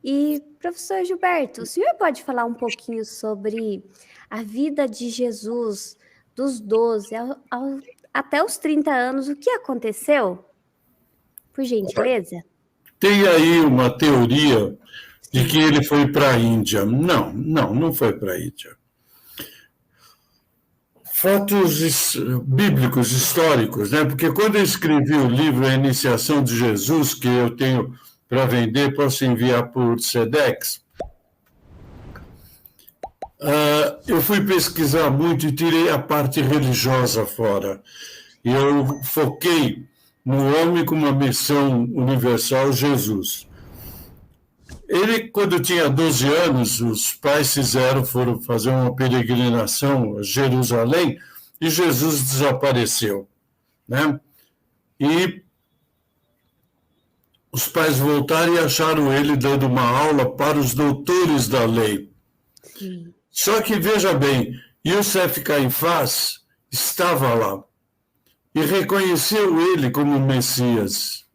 E, professor Gilberto, o senhor pode falar um pouquinho sobre a vida de Jesus dos 12 até os 30 anos? O que aconteceu? Por gentileza? Tem aí uma teoria de Sim. que ele foi para a Índia. Não foi para a Índia. Fatos bíblicos, históricos, né? Porque quando eu escrevi o livro A Iniciação de Jesus, que eu tenho para vender, posso enviar por Sedex, eu fui pesquisar muito e tirei a parte religiosa fora. E eu foquei no homem com uma missão universal, Jesus. Ele, quando tinha 12 anos, os pais foram fazer uma peregrinação a Jerusalém e Jesus desapareceu, né? E os pais voltaram e acharam ele dando uma aula para os doutores da lei. Sim. Só que, veja bem, Youssef Caifás estava lá e reconheceu ele como Messias.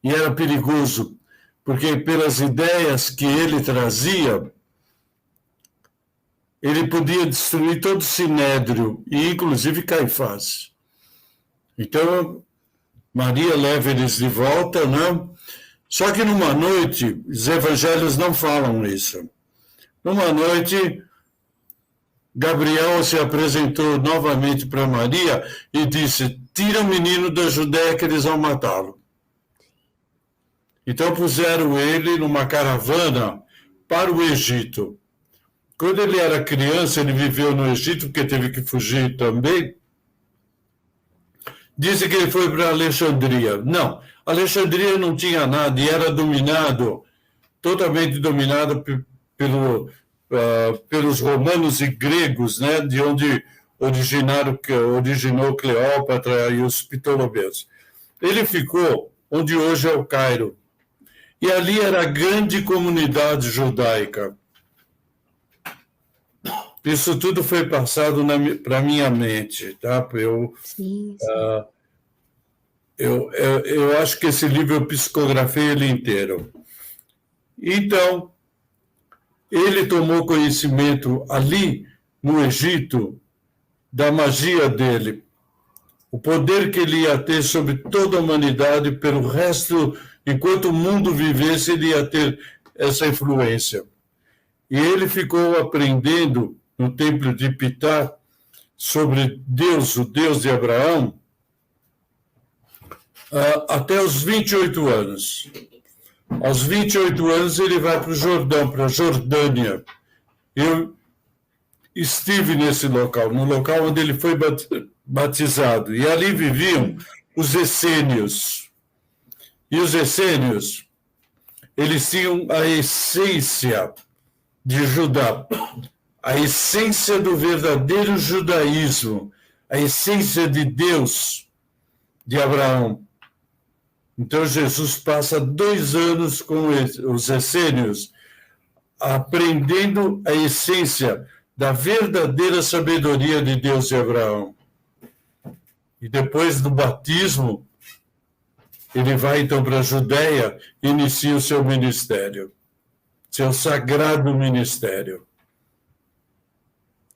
E era perigoso, porque pelas ideias que ele trazia, ele podia destruir todo o Sinédrio, e inclusive Caifás. Então, Maria leva eles de volta, né? Só que numa noite, os evangelhos não falam isso. Numa noite, Gabriel se apresentou novamente para Maria e disse: tira o menino da Judéia que eles vão matá-lo. Então puseram ele numa caravana para o Egito. Quando ele era criança, ele viveu no Egito, porque teve que fugir também. Dizem que ele foi para Alexandria. Não, Alexandria não tinha nada e era totalmente dominado pelos romanos e gregos, né, de onde originou Cleópatra e os Ptolomeus. Ele ficou onde hoje é o Cairo. E ali era a grande comunidade judaica. Isso tudo foi passado para a minha mente, tá? Sim. Eu acho que esse livro eu psicografei ele inteiro. Então, ele tomou conhecimento ali, no Egito, da magia dele, o poder que ele ia ter sobre toda a humanidade pelo resto, enquanto o mundo vivesse, ele ia ter essa influência. E ele ficou aprendendo no templo de Pitá sobre Deus, o Deus de Abraão, até os 28 anos. Aos 28 anos ele vai para o Jordão, para a Jordânia. Eu estive nesse local, no local onde ele foi batizado. E ali viviam os essênios. E os essênios, eles tinham a essência de Judá, a essência do verdadeiro judaísmo, a essência de Deus, de Abraão. Então, Jesus passa 2 anos com os essênios, aprendendo a essência da verdadeira sabedoria de Deus de Abraão. E depois do batismo, ele vai então para a Judéia e inicia o seu ministério, seu sagrado ministério.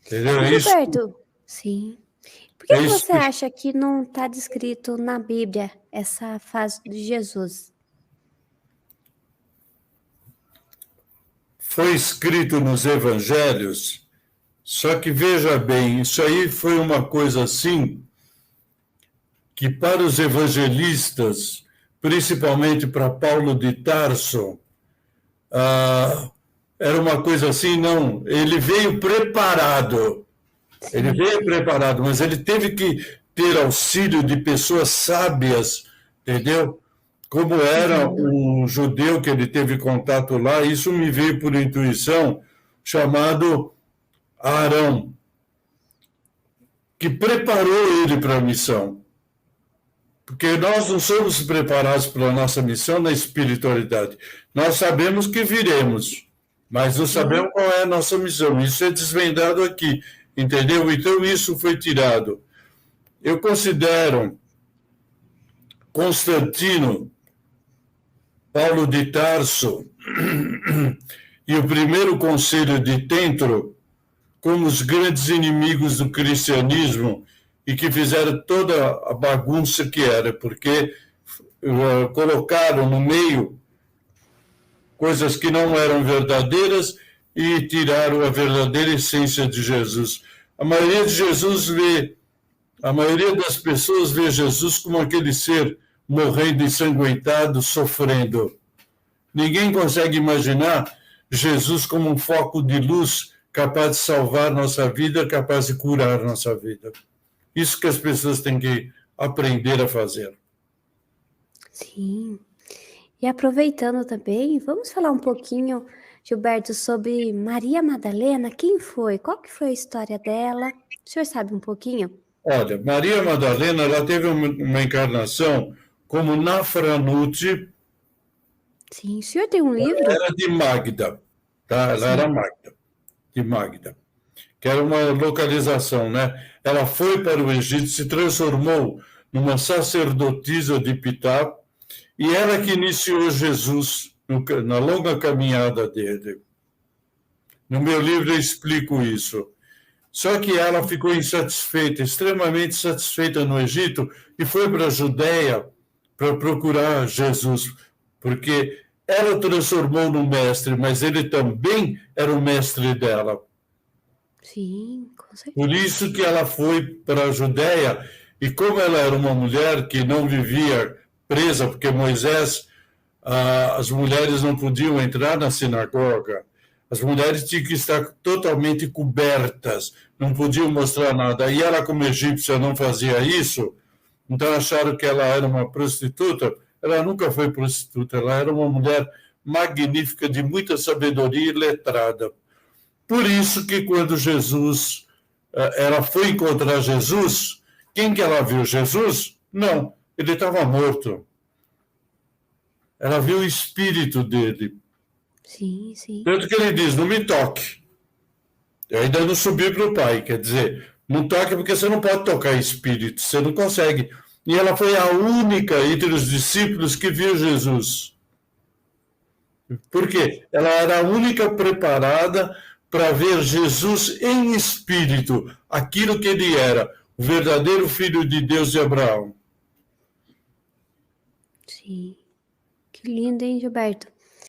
Entendeu? Gilberto, sim. Por que você acha que não está descrito na Bíblia essa fase de Jesus? Foi escrito nos evangelhos, só que veja bem, isso aí foi uma coisa assim, que para os evangelistas, principalmente para Paulo de Tarso, era uma coisa assim, não, ele veio preparado. Ele veio preparado, mas ele teve que ter auxílio de pessoas sábias, entendeu? Como era um judeu que ele teve contato lá, isso me veio por intuição, chamado Arão, que preparou ele para a missão. Porque nós não somos preparados para a nossa missão na espiritualidade. Nós sabemos que viremos, mas não sabemos qual é a nossa missão. Isso é desvendado aqui, entendeu? Então isso foi tirado. Eu considero Constantino Paulo de Tarso e o primeiro conselho de Tentro como os grandes inimigos do cristianismo e que fizeram toda a bagunça que era, porque colocaram no meio coisas que não eram verdadeiras e tiraram a verdadeira essência de Jesus. A maioria das pessoas vê Jesus como aquele ser morrendo ensanguentado, sofrendo. Ninguém consegue imaginar Jesus como um foco de luz capaz de salvar nossa vida, capaz de curar nossa vida. Isso que as pessoas têm que aprender a fazer. Sim. E aproveitando também, vamos falar um pouquinho, Gilberto, sobre Maria Madalena. Quem foi? Qual que foi a história dela? O senhor sabe um pouquinho? Olha, Maria Madalena, ela teve uma encarnação como Nafranute. Sim, o senhor tem um Ela livro? era de Magda, tá? Ela era Magda, de Magda, que era uma localização, né? Ela foi para o Egito, se transformou numa sacerdotisa de Pitá, e ela que iniciou Jesus na longa caminhada dele. No meu livro eu explico isso. Só que ela ficou insatisfeita, extremamente satisfeita no Egito, e foi para a Judéia para procurar Jesus, porque ela transformou no mestre, mas ele também era o mestre dela. Sim, com certeza. Por isso que ela foi para a Judéia, e como ela era uma mulher que não vivia presa, porque Moisés, as mulheres não podiam entrar na sinagoga, as mulheres tinham que estar totalmente cobertas, não podiam mostrar nada. E ela, como egípcia, não fazia isso, então acharam que ela era uma prostituta. Ela nunca foi prostituta, ela era uma mulher magnífica, de muita sabedoria e letrada. Por isso que quando ela foi encontrar Jesus, quem que ela viu? Jesus? Não, ele estava morto. Ela viu o espírito dele. Sim, sim. Tanto que ele diz, não me toque. Eu ainda não subi para o Pai, quer dizer, não toque porque você não pode tocar espírito, você não consegue. E ela foi a única entre os discípulos que viu Jesus. Por quê? Ela era a única preparada para ver Jesus em espírito, aquilo que ele era, o verdadeiro filho de Deus de Abraão. Sim. Que lindo, hein, Gilberto?